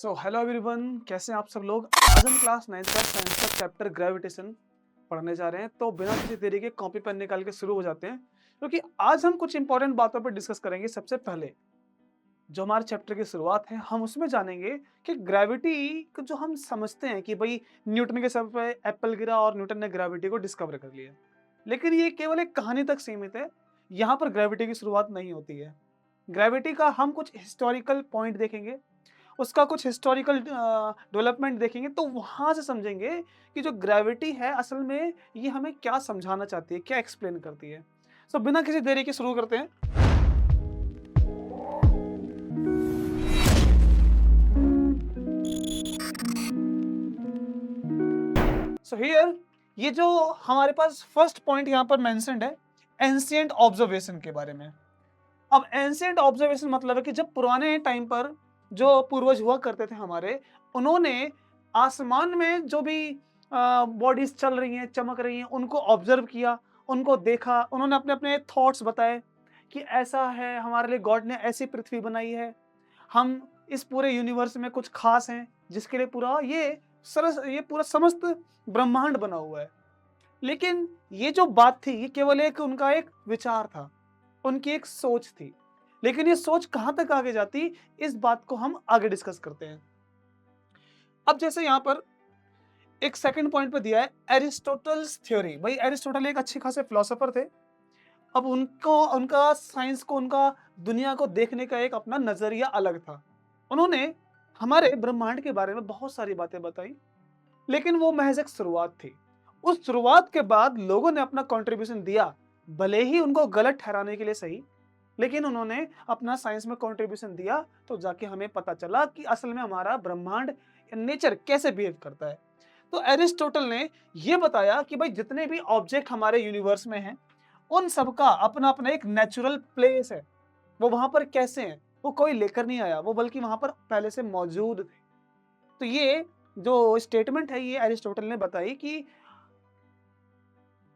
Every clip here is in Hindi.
सो हेलो एवरीवन, कैसे हैं आप सब लोग। आज हम क्लास 9th का साइंस का चैप्टर ग्रेविटेशन पढ़ने जा रहे हैं। तो बिना किसी देरी के कॉपी पेन निकाल के शुरू हो जाते हैं, क्योंकि आज हम कुछ इंपॉर्टेंट बातों पर डिस्कस करेंगे। सबसे पहले जो हमारे चैप्टर की शुरुआत है, हम उसमें जानेंगे कि ग्रेविटी को जो हम समझते हैं कि भाई न्यूटन के सर पे एप्पल गिरा और न्यूटन ने ग्रेविटी को डिस्कवर कर लिया, लेकिन ये केवल एक कहानी तक सीमित है। यहाँ पर ग्रेविटी की शुरुआत नहीं होती है। ग्रेविटी का हम कुछ हिस्टोरिकल पॉइंट देखेंगे, उसका कुछ हिस्टोरिकल डेवलपमेंट देखेंगे, तो वहाँ से समझेंगे कि जो ग्रेविटी है असल में ये हमें क्या समझाना चाहती है, क्या एक्सप्लेन करती है। सो बिना किसी देरी के शुरू करते हैं। सो हियर ये जो हमारे पास फर्स्ट पॉइंट यहाँ पर मेंशन्ड है, एंशिएंट ऑब्जर्वेशन के बारे में। अब एंशिएंट ऑब्जर्वेशन मतलब है कि जब पुराने टाइम पर जो पूर्वज हुआ करते थे हमारे, उन्होंने आसमान में जो भी बॉडीज चल रही हैं, चमक रही हैं, उनको ऑब्जर्व किया, उनको देखा। उन्होंने अपने अपने थॉट्स बताए कि ऐसा है, हमारे लिए गॉड ने ऐसी पृथ्वी बनाई है, हम इस पूरे यूनिवर्स में कुछ खास हैं, जिसके लिए पूरा ये पूरा समस्त ब्रह्मांड बना हुआ है। लेकिन ये जो बात थी, ये केवल एक उनका एक विचार था, उनकी एक सोच थी। लेकिन ये सोच कहां तक आगे जाती, इस बात को हम आगे डिस्कस करते हैं। अब जैसे यहां पर एक सेकंड पॉइंट पे दिया है एरिस्टोटल्स थ्योरी। भाई एरिस्टोटल एक अच्छे खासे फिलोसोफर थे। अब उनको उनका साइंस को, उनका दुनिया को देखने का एक अपना नजरिया अलग था। उन्होंने हमारे ब्रह्मांड के बारे में बहुत सारी बातें बताई, लेकिन वो महज एक शुरुआत थी। उस शुरुआत के बाद लोगों ने अपना कंट्रीब्यूशन दिया, भले ही उनको गलत ठहराने के लिए सही, लेकिन उन्होंने अपना साइंस में कंट्रीब्यूशन दिया। तो जाके हमें पता चला कि असल में हमारा ब्रह्मांड, नेचर कैसे बिहेव करता है। तो एरिस्टोटल ने यह बताया कि भाई जितने भी ऑब्जेक्ट हमारे यूनिवर्स में हैं, उन सबका अपना अपना एक नेचुरल प्लेस है। वो वहां पर कैसे हैं, वो कोई लेकर नहीं आया, वो बल्कि वहां पर पहले से मौजूद थे। तो ये जो स्टेटमेंट है, ये एरिस्टोटल ने बताई कि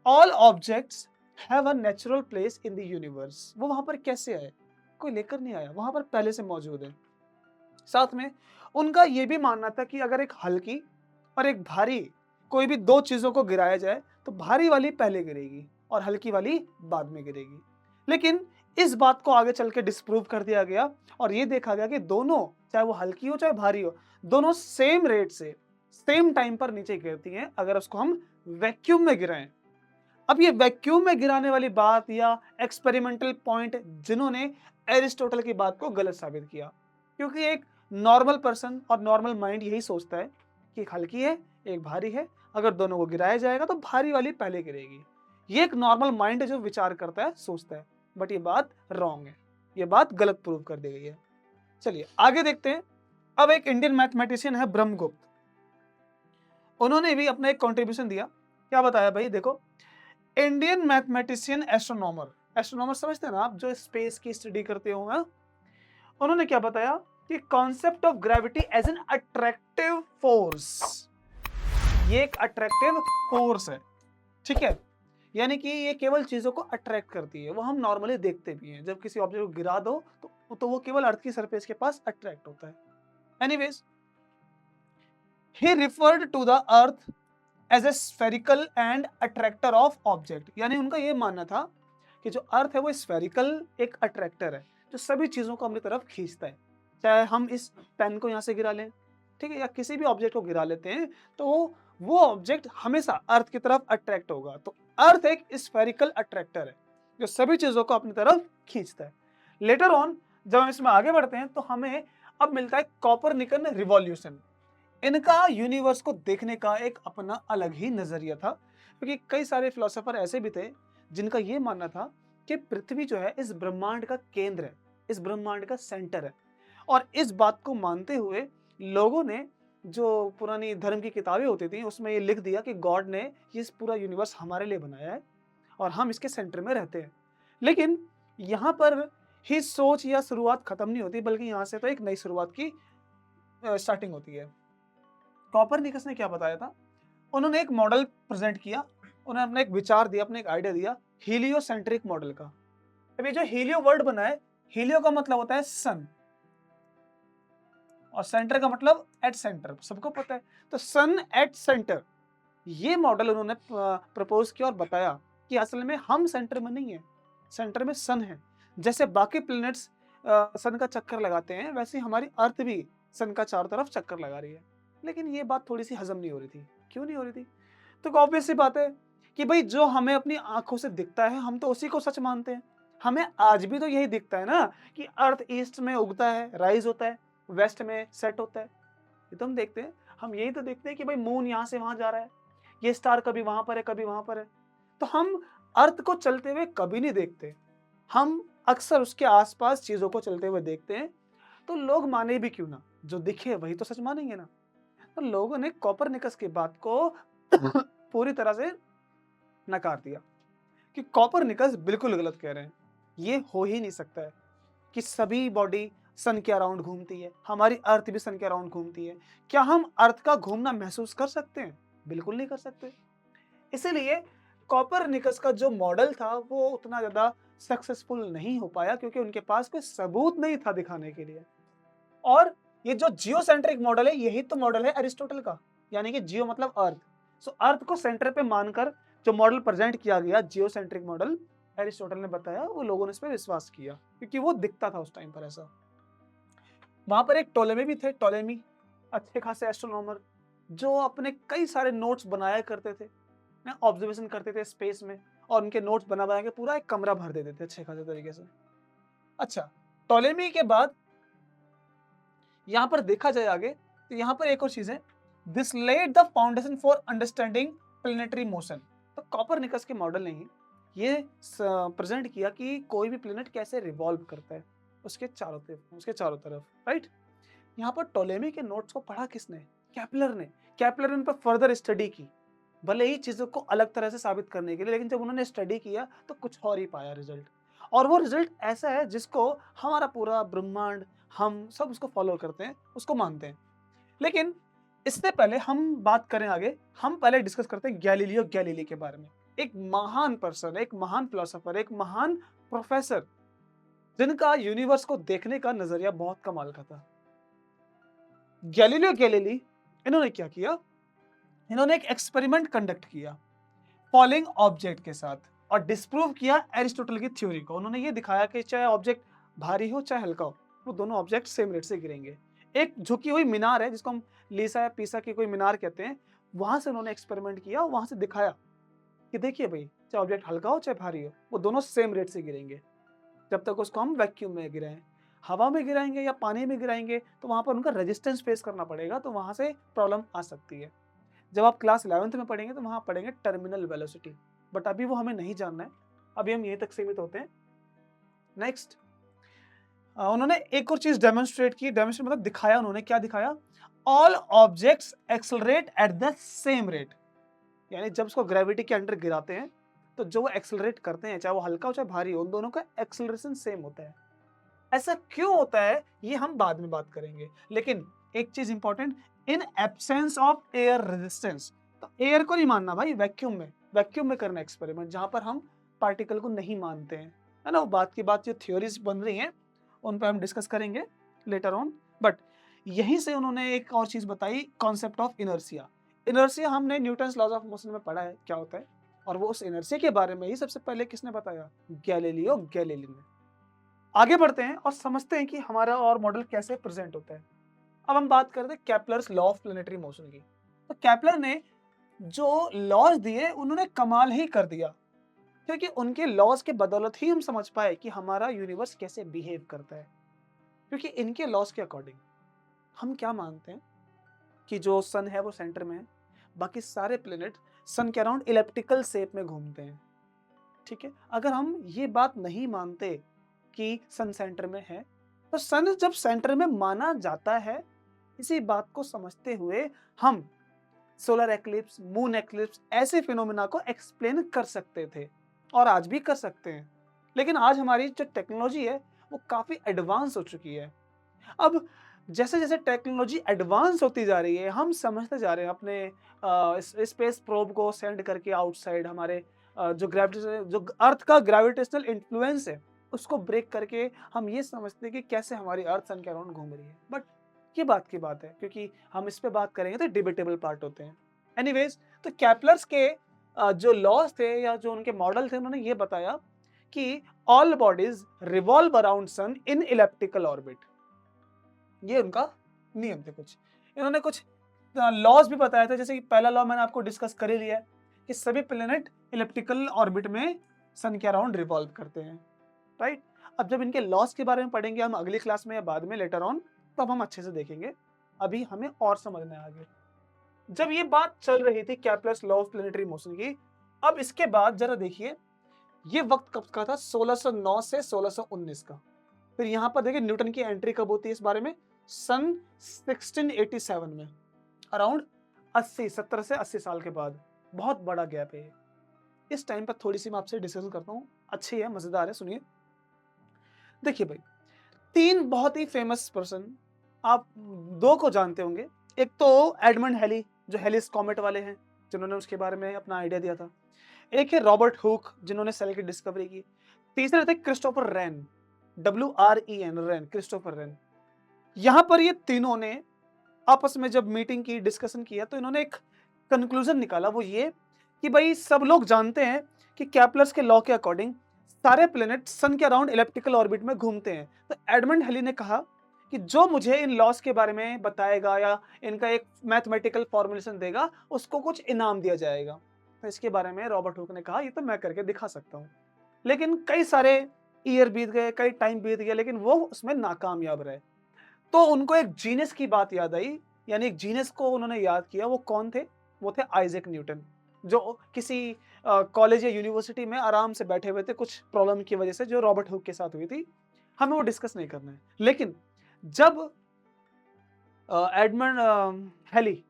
all objects have a natural place in the universe. वो वहां पर कैसे आए, कोई लेकर नहीं आया, वहां पर पहले से मौजूद है। साथ में उनका यह भी मानना था कि अगर एक हल्की और एक भारी कोई भी दो चीजों को गिराया जाए, तो भारी वाली पहले गिरेगी और हल्की वाली बाद में गिरेगी। लेकिन इस बात को आगे चल के डिस्प्रूव कर दिया गया और ये देखा गया कि दोनों, चाहे वो हल्की हो चाहे भारी हो, दोनों सेम रेट से सेम टाइम पर नीचे गिरती हैं अगर उसको हम वैक्यूम में गिराएं। अब ये वैक्यूम में गिराने वाली बात या एक्सपेरिमेंटल पॉइंट, जिन्होंने एरिस्टोटल की बात को गलत साबित किया, क्योंकि एक नॉर्मल पर्सन और नॉर्मल माइंड यही सोचता है कि एक हल्की है एक भारी है, अगर दोनों को गिराया जाएगा तो भारी वाली पहले गिरेगी। ये एक नॉर्मल माइंड है जो विचार करता है, सोचता है। बट ये बात रॉन्ग है, ये बात गलत प्रूव कर दी गई है। चलिए आगे देखते हैं। अब एक इंडियन मैथमेटिशियन है ब्रह्मगुप्त, उन्होंने भी अपना एक कंट्रीब्यूशन दिया। क्या बताया भाई, देखो, इंडियन मैथमेटिशियन एस्ट्रोनॉमर, एस्ट्रोनॉमर समझते हैं ना आप, जो स्पेस की स्टडी करते हो ना। उन्होंने क्या बताया कि concept of gravity as an attractive force, ये एक अट्रैक्टिव फोर्स है, ठीक है। यानी कि ये केवल चीजों को अट्रैक्ट करती है। वो हम नॉर्मली देखते भी हैं, जब किसी ऑब्जेक्ट को गिरा दो तो वो केवल अर्थ की सरफेस के पास अट्रैक्ट होता है। Anyways, he referred to the earth as a spherical and attractor of object. यानी उनका ये मानना था कि जो अर्थ है वो स्फेरिकल एक अट्रैक्टर है, जो सभी चीजों को अपनी तरफ खींचता है। चाहे हम इस पेन को यहाँ से गिरा लें, ठीक है, या किसी भी ऑब्जेक्ट को गिरा लेते हैं, तो वो ऑब्जेक्ट हमेशा अर्थ की तरफ अट्रैक्ट होगा। तो अर्थ एक स्फेरिकल अट्रैक्टर है जो सभी चीजों को अपनी तरफ खींचता है। लेटर ऑन जब हम इसमें आगे बढ़ते हैं, तो हमें अब मिलता है कॉपरनिकन रिवॉल्यूशन। इनका यूनिवर्स को देखने का एक अपना अलग ही नजरिया था, क्योंकि कई सारे फिलोसोफर ऐसे भी थे जिनका ये मानना था कि पृथ्वी जो है इस ब्रह्मांड का केंद्र है, इस ब्रह्मांड का सेंटर है। और इस बात को मानते हुए लोगों ने, जो पुरानी धर्म की किताबें होती थी, उसमें ये लिख दिया कि गॉड ने ये पूरा यूनिवर्स हमारे लिए बनाया है और हम इसके सेंटर में रहते हैं। लेकिन यहाँ पर ही सोच या शुरुआत खत्म नहीं होती, बल्कि यहाँ से तो एक नई शुरुआत की स्टार्टिंग होती है। कॉपरनिकस ने क्या बताया था, उन्होंने एक मॉडल प्रेजेंट किया, उन्होंने अपना एक विचार दिया, अपना एक आइडिया दिया हीलियोसेंट्रिक मॉडल का। अब ये जो हीलियो वर्ड बना है, हीलियो का मतलब होता है सन, और सेंटर का मतलब एट सेंटर, सबको पता है। तो सन एट सेंटर, ये मॉडल उन्होंने प्रपोज किया और बताया कि असल में हम सेंटर में नहीं है, सेंटर में सन है। जैसे बाकी प्लैनेट्स सन का चक्कर लगाते हैं, वैसे हमारी अर्थ भी सन का चारों तरफ चक्कर लगा रही है। लेकिन ये बात थोड़ी सी हजम नहीं हो रही थी। क्यों नहीं हो रही थी? तो ऑब्वियस सी बात है कि भाई जो हमें अपनी आंखों से दिखता है, हम तो उसी को सच मानते हैं। हमें आज भी तो यही दिखता है ना कि अर्थ ईस्ट में उगता है, राइज होता है, वेस्ट में सेट होता है। ये तो हम देखते हैं। हम यही तो देखते हैं कि भाई मून यहाँ से वहां जा रहा है, ये स्टार कभी वहां पर है, कभी वहां पर है। तो हम अर्थ को चलते हुए कभी नहीं देखते। हम अक्सर उसके आसपास चीजों को चलते हुए देखते हैं। तो लोग माने भी क्यों ना, जो दिखे वही तो सच मानेंगे ना। तो लोगों ने कॉपरनिकस की बात को पूरी तरह से नकार दिया कि कॉपरनिकस बिल्कुल गलत कह रहे हैं। ये हो ही नहीं सकता है कि सभी बॉडी सन के अराउंड घूमती है, हमारी अर्थ भी सन के अराउंड घूमती है। क्या हम अर्थ का घूमना महसूस कर सकते हैं? बिल्कुल नहीं कर सकते। इसीलिए कॉपरनिकस का जो मॉडल था वो उतना ज्यादा सक्सेसफुल नहीं हो पाया, क्योंकि उनके पास कोई सबूत नहीं था दिखाने के लिए। और ये जो जियोसेंट्रिक मॉडल है, यही तो मॉडल है अरिस्टोटल का, यानी कि जियो मतलब अर्थ। सो अर्थ को सेंटर पे मानकर जो मॉडल प्रेजेंट किया गया, जियोसेंट्रिक मॉडल, अरिस्टोटल ने बताया, वो लोगों ने इस पर विश्वास किया क्योंकि वो दिखता था उस टाइम पर ऐसा। वहां पर एक टोलेमी भी थे, टोलेमी अच्छे खासे एस्ट्रोनॉमर, जो अपने कई सारे नोट्स बनाया करते थे, ऑब्जर्वेशन करते थे स्पेस में, और उनके नोट्स बना बना के पूरा एक कमरा भर देते थे अच्छे खासे तरीके से। अच्छा, टोलेमी के बाद यहां पर देखा जाए आगे, तो यहां पर एक और चीज है, this led the foundation for understanding planetary motion. तो कॉपरनिकस के मॉडल ने ये प्रेजेंट किया कि कोई भी प्लेनेट कैसे रिवॉल्व करता है उसके चारों तरफ, राइट। यहाँ पर टोलेमी के नोट्स को पढ़ा किसने? कैपलर ने। कैपलर ने उन पर फर्दर स्टडी की, भले ही चीजों को अलग तरह से साबित करने के लिए, लेकिन जब उन्होंने स्टडी किया तो कुछ और ही पाया रिजल्ट। और वो रिजल्ट ऐसा है जिसको हमारा पूरा ब्रह्मांड, हम सब उसको फॉलो करते हैं, उसको मानते हैं। लेकिन इससे पहले हम बात करें आगे, हम पहले डिस्कस करते हैं गैलीलियो गैलीली के बारे में। एक महान पर्सन, एक महान फिलोसोफर, एक महान प्रोफेसर, जिनका यूनिवर्स को देखने का नजरिया बहुत कमाल का था। गैलीलियो गैलीली, इन्होंने क्या किया? इन्होंने एक एक्सपेरिमेंट कंडक्ट किया फॉलिंग ऑब्जेक्ट के साथ, और डिस्प्रूव किया एरिस्टोटल की थ्योरी को। उन्होंने ये दिखाया कि चाहे ऑब्जेक्ट भारी हो चाहे हल्का हो, वो दोनों ऑब्जेक्ट सेम रेट से गिरेंगे। एक झुकी हुई मीनार है जिसको हम लीसा या पीसा की कोई मीनार कहते हैं, वहां से उन्होंने एक्सपेरिमेंट किया, वहां से दिखाया कि देखिए भाई, चाहे ऑब्जेक्ट हल्का हो चाहे भारी हो, वो दोनों सेम रेट से गिरेंगे। जब तक उसको हम वैक्यूम में गिराएं, हवा में गिराएंगे या पानी में गिराएंगे तो वहां पर उनका रेजिस्टेंस फेस करना पड़ेगा, तो वहां से प्रॉब्लम आ सकती है। जब आप क्लास 11th में पढ़ेंगे तो वहां पढ़ेंगे टर्मिनल वेलोसिटी, बट अभी वो हमें नहीं जानना है, अभी हम यहीं तक सीमित होते हैं। नेक्स्ट, उन्होंने एक और चीज डेमोन्स्ट्रेट की, डेमोन्स्ट्रेट मतलब दिखाया। उन्होंने क्या दिखाया? All objects accelerate at the same rate, यानी जब उसको ग्रेविटी के अंडर गिराते हैं तो जो वो एक्सेलरेट करते हैं, चाहे वो हल्का हो चाहे भारी हो, उन दोनों का एक्सेलरेशन सेम होता है। ऐसा क्यों होता है ये हम बाद में बात करेंगे, लेकिन एक चीज important, in absence of air resistance. तो एयर को नहीं मानना भाई, वैक्यूम में करना एक्सपेरिमेंट, जहां पर हम पार्टिकल को नहीं मानते हैं, है ना। वो बात की बात, जो थ्योरीज बन रही हैं उन पर हम डिस्कस करेंगे लेटर ऑन। बट यहीं से उन्होंने एक और चीज बताई, कॉन्सेप्ट ऑफ इनर्शिया। इनर्शिया हमने न्यूटन्स लॉज ऑफ मोशन में पढ़ा है क्या होता है, और वो उस इनर्शिया के बारे में ही सबसे पहले किसने बताया? गैलीलियो गैलीली ने। आगे बढ़ते हैं और समझते हैं कि हमारा और मॉडल कैसे प्रेजेंट होता है। अब हम बात करते हैं Kepler's law of planetary motion की। तो केपलर ने जो लॉज दिए उन्होंने कमाल ही कर दिया, क्योंकि उनके लॉज के बदौलत ही हम समझ पाए कि हमारा यूनिवर्स कैसे बिहेव करता है। क्योंकि इनके लॉज के अकॉर्डिंग हम क्या मानते हैं कि जो सन है वो सेंटर में है, बाकी सारे प्लेनेट सन के अराउंड इलिप्टिकल शेप में घूमते हैं, ठीक है। अगर हम ये बात नहीं मानते कि सन सेंटर में है, तो सन जब सेंटर में माना जाता है, इसी बात को समझते हुए हम सोलर एक्लिप्स, मून एक्लिप्स, ऐसे फिनोमेना को एक्सप्लेन कर सकते थे, और आज भी कर सकते हैं। लेकिन आज हमारी जो टेक्नोलॉजी है वो काफी एडवांस हो चुकी है। अब जैसे जैसे टेक्नोलॉजी एडवांस होती जा रही है, हम समझते जा रहे हैं अपने स्पेस प्रोब को सेंड करके आउटसाइड हमारे जो अर्थ का ग्रेविटेशनल इन्फ्लुएंस है उसको ब्रेक करके हम ये समझते हैं कि कैसे हमारी अर्थ सन के अराउंड घूम रही है। बट ये बात की बात है, क्योंकि हम इस पे बात करेंगे तो डिबेटेबल पार्ट होते हैं। एनीवेज, तो केपलर्स के जो लॉज थे या जो उनके मॉडल थे, उन्होंने ये बताया कि all bodies revolve around sun in elliptical orbit. ये उनका नियम थे कुछ। इन्होंने कुछ लॉज भी बताया था, जैसे कि पहला लॉ मैंने आपको डिस्कस कर ही लिया है कि सभी प्लेनेट इलिप्टिकल ऑर्बिट में सन के अराउंड रिवॉल्व करते हैं, राइट। अब जब इनके लॉस के बारे में पढ़ेंगे हम अगली क्लास में या बाद में लेटर ऑन, तब हम अच्छे से देखेंगे। अभी हमें और समझना है आगे। जब ये बात चल रही थी Kepler's law of planetary motion की, अब इसके बाद जरा देखिए ये वक्त कब का था, 1609 से 1619 का। फिर यहाँ पर देखिए न्यूटन की एंट्री कब होती है इस बारे में, सन 1687 में, अराउंड 70 से 80 साल के बाद। बहुत बड़ा गैप है ये। इस टाइम पर थोड़ी सी मैं आपसे डिस्कशन करता हूँ, अच्छी है, मजेदार है, सुनिए। देखिए भाई, तीन बहुत ही फेमस पर्सन, आप दो को जानते होंगे। एक तो एडमंड हेली, जो हेलिस कॉमेट वाले हैं, जिन्होंने उसके बारे में अपना आइडिया दिया था। एक है रॉबर्ट हुक, जिन्होंने सेल की डिस्कवरी की। तीसरे थे Christopher rain, WREN, rain, Christopher rain. यहां पर ये तीनों ने आपस में जब मीटिंग की, डिस्कशन किया, तो इन्होंने एक कंक्लूजन निकाला, वो ये कि भाई सब लोग जानते हैं कि केपलर्स के लॉ के अकॉर्डिंग सारे प्लेनेट सन के अराउंड इलिप्टिकल ऑर्बिट में घूमते हैं। तो एडमंड हेली ने कहा कि जो मुझे इन लॉस के बारे में बताएगा या इनका एक मैथमेटिकल फॉर्मुलेशन देगा, उसको कुछ इनाम दिया जाएगा। तो इसके बारे में रॉबर्ट हुक ने कहा ये तो मैं करके दिखा सकता हूँ। लेकिन कई सारे ईयर बीत गए, कई टाइम बीत गया, लेकिन वो उसमें नाकामयाब रहे। तो उनको एक जीनियस की बात याद आई, यानी एक जीनियस को उन्होंने याद किया। वो कौन थे? वो थे आइजैक न्यूटन, जो किसी कॉलेज या यूनिवर्सिटी में आराम से बैठे हुए थे, कुछ प्रॉब्लम की वजह से जो रॉबर्ट हुक के साथ हुई थी। हमें वो डिस्कस नहीं करना है। लेकिन जब एडमंड हेली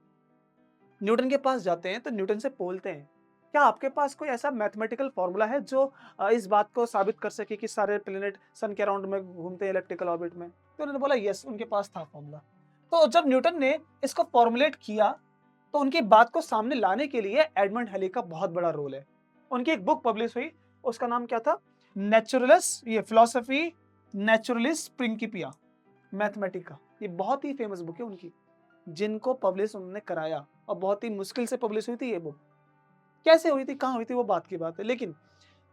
न्यूटन के पास जाते हैं तो न्यूटन से बोलते हैं, क्या आपके पास कोई ऐसा मैथमेटिकल फॉर्मूला है जो इस बात को साबित कर सके कि सारे प्लेनेट सन के अराउंड में घूमते हैं इलेक्ट्रिकल ऑर्बिट में? तो उन्होंने बोला यस, उनके पास था फॉर्मूला। तो जब न्यूटन ने इसको फॉर्मुलेट किया, तो उनकी बात को सामने लाने के लिए एडमंड हेली का बहुत बड़ा रोल है। उनकी एक बुक पब्लिश हुई, उसका नाम क्या था? नेचुरलिस, ये फिलोसफी नेचुरलिस प्रिंकिपिया मैथमेटिका। ये बहुत ही फेमस बुक है उनकी, जिनको पब्लिश उन्होंने कराया, और बहुत ही मुश्किल से पब्लिश हुई थी ये बुक। कैसे हुई थी, कहाँ हुई थी, वो बात की बात है। लेकिन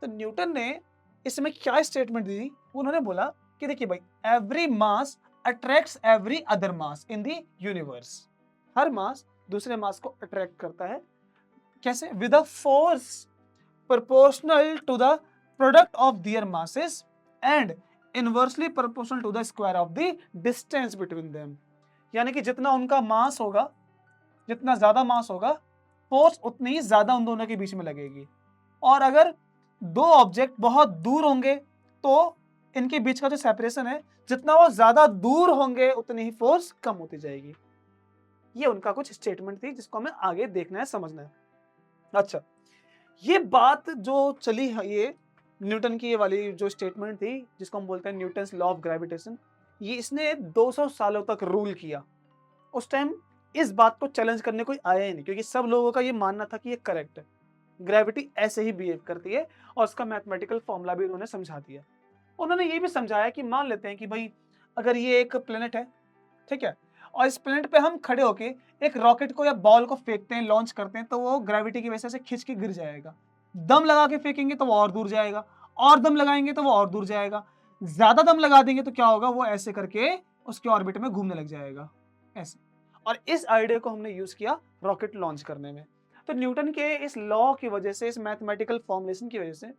तो न्यूटन ने इसमें क्या स्टेटमेंट दी? उन्होंने बोला कि देखिए भाई, every mass attracts every other mass in the universe. हर मास दूसरे मास को अट्रैक्ट करता है। कैसे? With a force proportional to the product of their masses and inversely proportional to the square of the distance between them. यानी कि जितना उनका मास होगा, जितना ज्यादा मास होगा, फोर्स उतनी ही ज्यादा उन दोनों के बीच में लगेगी। और अगर दो ऑब्जेक्ट बहुत दूर होंगे तो इनके बीच का जो सेपरेशन है, जितना वो ज्यादा दूर होंगे उतनी ही फोर्स कम होती जाएगी। ये उनका कुछ स्टेटमेंट थी, जिसको हमें आगे देखना है, समझना है। अच्छा, ये बात जो चली है, ये न्यूटन की ये वाली जो स्टेटमेंट थी, जिसको हम बोलते हैं न्यूटन्स लॉ ऑफ ग्रेविटेशन, ये इसने 200 सालों तक रूल किया। उस टाइम इस बात को चैलेंज करने कोई आया ही नहीं, क्योंकि सब लोगों का ये मानना था कि ये करेक्ट है, ग्रेविटी ऐसे ही बिहेव करती है, और उसका मैथमेटिकल फॉर्मूला भी उन्होंने समझा दिया। उन्होंने ये भी समझाया कि मान लेते हैं कि भाई अगर ये एक प्लेनेट है, ठीक है, और इस प्लेनेट पे हम खड़े होके एक रॉकेट को या बॉल को फेंकते हैं, लॉन्च करते हैं, तो वो ग्रेविटी की वजह से खिंच के गिर जाएगा। दम लगा के फेंकेंगे तो वो और दूर जाएगा, और दम लगाएंगे तो वो और दूर जाएगा, ज्यादा दम लगा देंगे तो क्या होगा, वो ऐसे करके उसके ऑर्बिट में घूमने लग जाएगा, ऐसे। और इस आइडिया को हमने यूज किया रॉकेट लॉन्च करने में। तो न्यूटन के इस लॉ की वजह से, इस मैथमेटिकल फॉर्मुलेशन की वजह से,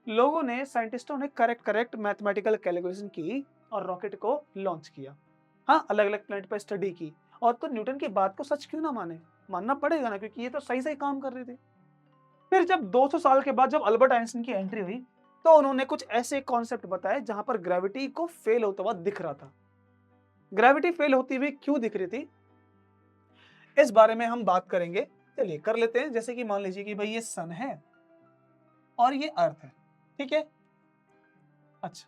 लोगों ने, साइंटिस्टों ने करेक्ट मैथमेटिकल कैलकुलेशन की और रॉकेट को लॉन्च किया। हाँ, अलग अलग प्लेनेट पर स्टडी की। और तो न्यूटन की बात को सच क्यों ना माने, मानना पड़ेगा ना, क्योंकि ये तो सही सही काम कर रहे थे। फिर जब 200 साल के बाद जब अल्बर्ट आइंस्टाइन की एंट्री हुई, तो उन्होंने कुछ ऐसे कॉन्सेप्ट बताए जहां पर ग्रेविटी को फेल होता हुआ दिख रहा था। ग्रेविटी फेल होती हुई क्यों दिख रही थी, इस बारे में हम बात करेंगे। चलिए कर लेते हैं। जैसे कि मान लीजिए कि भाई ये सन है और ये अर्थ है, ठीक है। अच्छा,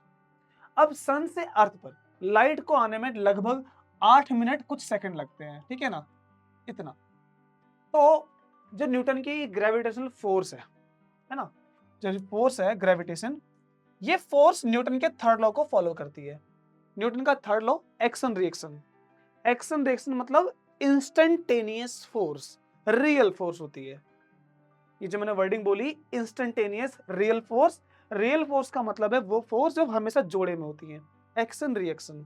अब सन से अर्थ पर लाइट को आने में लगभग 8 मिनट कुछ सेकंड लगते हैं, ठीक है ना, इतना। तो जो न्यूटन की ग्रेविटेशनल फोर्स है ना, जो फोर्स है ग्रेविटेशन, ये फोर्स न्यूटन के थर्ड लॉ को फॉलो करती है। न्यूटन का third law, action reaction. Action reaction मतलब इंस्टेंटेनियस फोर्स, रियल फोर्स होती है। ये जो मैंने वर्डिंग बोली इंस्टेंटेनियस रियल फोर्स का मतलब है वो फोर्स जो हमेशा जोड़े में होती है। एक्शन रिएक्शन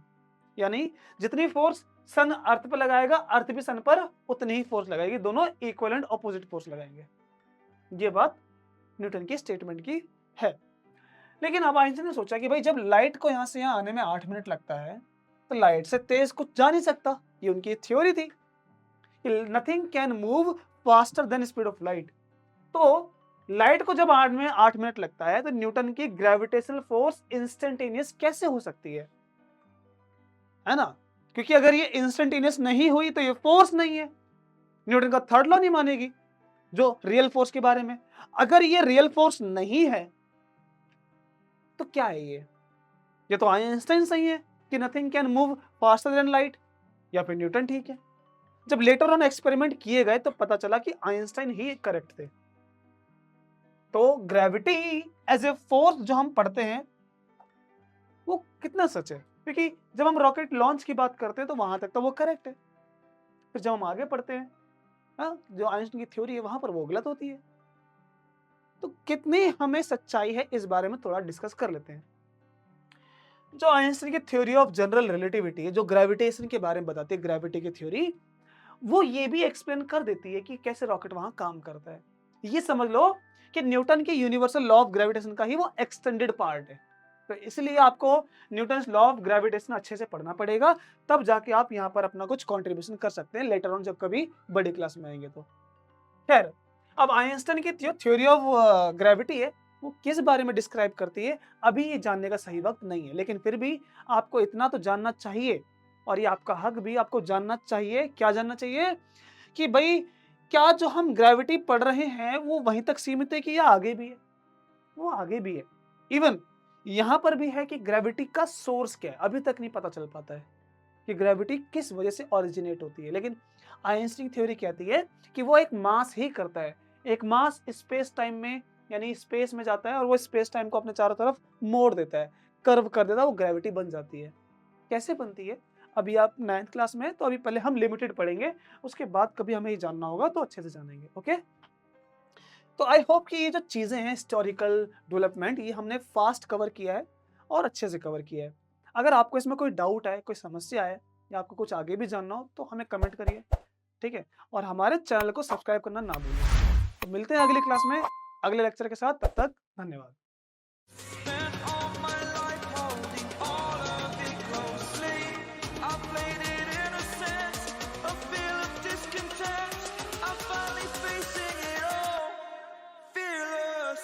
यानी जितनी फोर्स सन अर्थ पर लगाएगा, अर्थ भी सन पर उतनी ही फोर्स लगाएगी, दोनों इक्वल एंड ऑपोजिट फोर्स लगाएंगे। ये बात न्यूटन की स्टेटमेंट की है। लेकिन अब आइंस्टाइन ने सोचा कि भाई जब लाइट को यहां से यहां आने में 8 मिनट लगता है तो लाइट से तेज कुछ जा नहीं सकता। ये उनकी थ्योरी थी कि nothing can move faster than speed of light. तो लाइट को जब 8 मिनट लगता है तो न्यूटन की ग्रेविटेशनल फोर्स इंस्टेंटेनियस कैसे हो सकती है ना? क्योंकि अगर ये इंस्टेंटेनियस नहीं हुई तो ये फोर्स नहीं है, न्यूटन का थर्ड लॉ नहीं मानेगी जो रियल फोर्स के बारे में। अगर ये रियल फोर्स नहीं है तो क्या है ये तो आइंस्टाइन सही है कि nothing can move faster than light, या फिर न्यूटन ठीक है। जब लेटर ऑन एक्सपेरिमेंट किए गए तो पता चला कि आइंस्टाइन ही करेक्ट थे। तो ग्रेविटी एज ए फोर्स जो हम पढ़ते हैं वो कितना सच है, क्योंकि जब हम रॉकेट लॉन्च की बात करते हैं तो वहां तक तो वो करेक्ट है, फिर जब हम आगे पढ़ते हैं जो आइंस्टाइन की थ्योरी है वहां पर वो गलत होती है। तो कितनी हमें सच्चाई है इस बारे में थोड़ा डिस्कस कर लेते हैं। जो आइंस्टाइन की थ्योरी ऑफ जनरल रिलेटिविटी है, जो ग्रेविटेशन के बारे में बताती है, ग्रेविटी की थ्योरी, वो ये भी एक्सप्लेन कर देती है कि कैसे रॉकेट वहां काम करता है। ये समझ लो कि न्यूटन के यूनिवर्सल लॉ ऑफ ग्रेविटेशन का ही वो एक्सटेंडेड पार्ट है। तो इसलिए आपको न्यूटन लॉ ऑफ ग्रेविटेशन अच्छे से पढ़ना पड़ेगा, तब जाके आप यहाँ पर अपना कुछ कंट्रीब्यूशन कर सकते हैं लेटर ऑन जब कभी बड़ी क्लास में आएंगे तो। खैर, अब आइंस्टाइन की थ्योरी ऑफ ग्रेविटी है वो किस बारे में डिस्क्राइब करती है अभी ये जानने का सही वक्त नहीं है, लेकिन फिर भी आपको इतना तो जानना चाहिए और ये आपका हक भी, आपको जानना चाहिए। क्या जानना चाहिए कि भाई क्या जो हम ग्रेविटी पढ़ रहे हैं वो वहीं तक सीमित है कि या आगे भी है? वो आगे भी है। इवन यहां पर भी है कि ग्रेविटी का सोर्स क्या है, अभी तक नहीं पता चल पाता है कि ग्रेविटी किस वजह से ओरिजिनेट होती है। लेकिन आइंस्टाइन थ्योरी कहती है कि वो एक मास ही करता है, एक मास स्पेस टाइम में यानी स्पेस में जाता है और वो स्पेस टाइम को अपने चारों तरफ मोड़ देता है, कर्व कर देता है, वो ग्रेविटी बन जाती है। कैसे बनती है अभी आप 9th क्लास में, तो अभी पहले हम लिमिटेड पढ़ेंगे, उसके बाद कभी हमें ये जानना होगा तो अच्छे से जानेंगे। ओके, तो आई होप कि ये जो चीजें हैं हिस्टोरिकल डेवलपमेंट, ये हमने फास्ट कवर किया है और अच्छे से कवर किया है। अगर आपको इसमें कोई डाउट है, कोई समस्या है या आपको कुछ आगे भी जानना हो तो हमें कमेंट करिए, ठीक है? और हमारे चैनल को सब्सक्राइब करना ना भूलिए। तो मिलते हैं अगली क्लास में अगले लेक्चर के साथ, तब तक धन्यवाद। Spent all my life holding all of it closely. I played it innocent, a feel of discontent. I'm finally facing it all, fearless.